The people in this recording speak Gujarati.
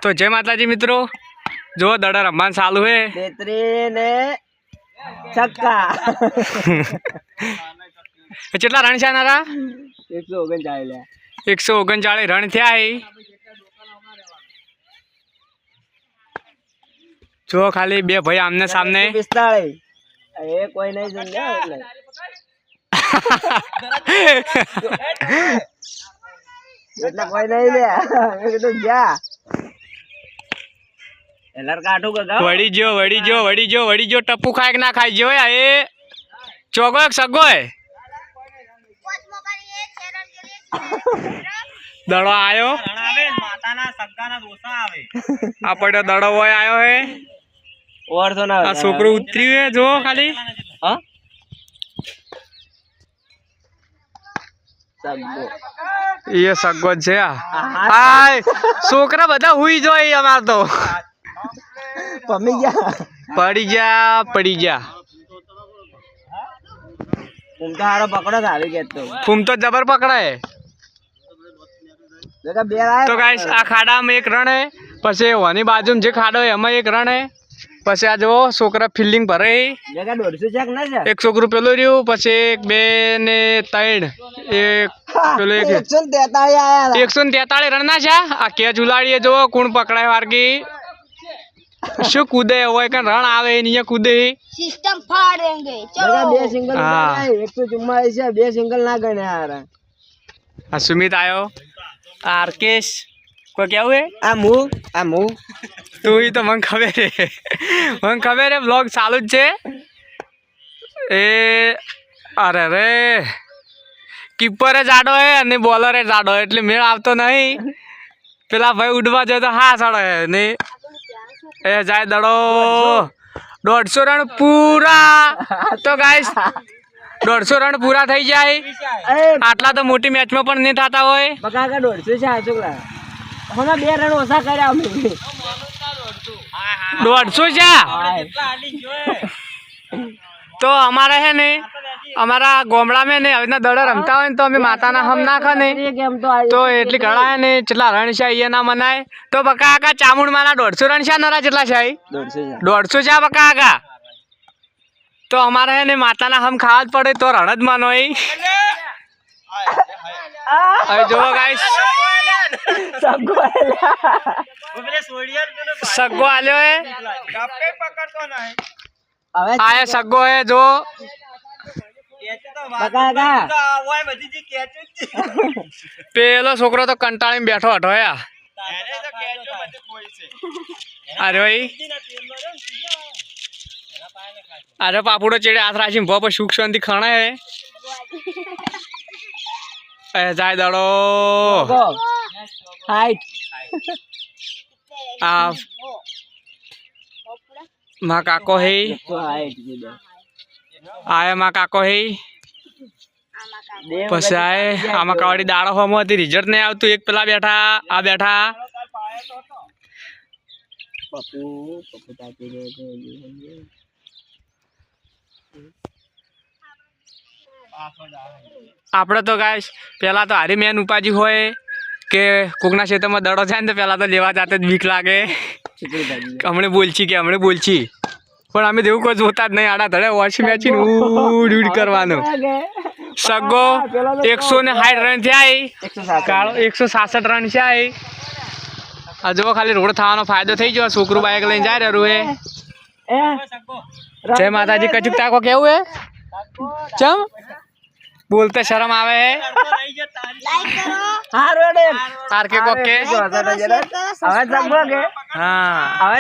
તો જય માતાજી મિત્રો, જો દડા રમવાનું ચાલુ હે ને છક્કા કેટલા રન છે નારા? 139 139 રન થયા હે। જો ખાલી બે ભાઈ આમને સામને 45 એ કોઈ નહીં જંગા એટલે કોઈ નહીં લે મેં કીધું જા એલર કાઢું કે ગાવ વડી જો ટપ્પુ ખાય કે ના ખાય જો એ ચોગો એક સગો હે દડો આયો માતાના સગ્ગાના દોસા આવે આ પડ્યો દડો હોય આયો હે ઓર તો ના આ છોકરો ઉતર્યું હે જો ખાલી હા સગ્ગો એ સગ્ગો છે હાય છોકરા બધા હુઈ જોઈ અમાર તો પડી જા ફૂમ તો હારો પકડો આવી ગયા તો ફૂમ તો જબર પકડાય તો ગાઈસ આ ખાડામાં એક રણ હે પછી ઓની બાજુમાં જે ખાડો હે એમાં એક રણ હે પછી આ જો છોકરા ફિલ્ડિંગ ભરે જગા 150 ચેક ના છે એક છોકરું પેલું રહ્યું પછી 1 2 ને 3 એક પેલો 143 આયા 143 રન ના છે આ કે ઝુલાડીએ જો કોણ પકડાય વારગી શું કૂદે હોય કે રણ આવે અહીંયા કૂદે સિસ્ટમ ફાડેંગે ચલો બે સિંગલ ગણાય 144 છે બે સિંગલ ના ગણ્યા યાર આ સુમિત આયો આરકેશ કોઈ કેવું હે આ મુ તું ઈ તો મને ખબર હે વ્લોગ ચાલુ જ છે એ અરે રે કીપરે જાડો હે અને બોલરે જાડો એટલે મેળ આવતો નહીં પેલા ભાઈ ઉડવા જાય તો હા સાડો હે ને એ જાય દડો 150 રન પૂરા તો ગાઈસ 150 રન પૂરા થઈ જાય આટલા તો મોટી મેચમાં પણ નહીં થતા હોય બકા 150 છે આ છોકરા હમણાં 2 રન ઓછા કર્યા અમે 150 છે તો અમારે હે ને અમારા ગોમડા में ને હવે દડા રમતા હોય ને તો અમે માતાના હમ નાખે ને તો એટલી ઘણા ને કેટલા રન છે અહીંયા ના મનાય તો બકા કાકા ચામુંડમાના 150 રન છે નરા કેટલા છે 150 છે બકા કાકા તો અમારે હે ને માતાના હમ ખાવા જ પડે તો રણ જ માનો હવે જો ગાઈસ સગ્ગો આલ્યો હે આયા સગ્ગો હે જો પેલો છોકરો તો કંટાળીને બેઠો હટો યા અરે ભાઈ અરે પાપુડો ચેડે હાથ રાખીને ભો પર સુખ શાંતિ ખાણે હે જાય દડો હાઈટ આ માં કાકો હે આયા માં કાકો હે પછી આમાં કાવડી દાડો હોમો હતી રિઝલ્ટ નહીં આવતું એક પેલા બેઠા આ બેઠા આપણે તો ગાઈસ પેલા તો હારી મેન ઉપાજી હોય કે કોકના ક્ષેત્રમાં દડો થાય ને તો પેલા તો લેવા જાતે જ બીક લાગે હમણે બોલછી પણ અમે જેવું કોઈ જોતા જ નહીં આડા ધડે વોશી મેચી ઉડ કરવાનું સગ્ગો 160 રન થયા કાળો 166 રન છે આ જો ખાલી રોડ થવાનો ફાયદો થઈ ગયો છોકરું બાઈક લઈને જાય રહ્યું હે જય માતાજી કચુક તાકો કેવું હે ચમ બોલતે શરમ આવે હે લાઈક કરો હારો આર કે કોકે હવે સગ્ગો કે હા હવે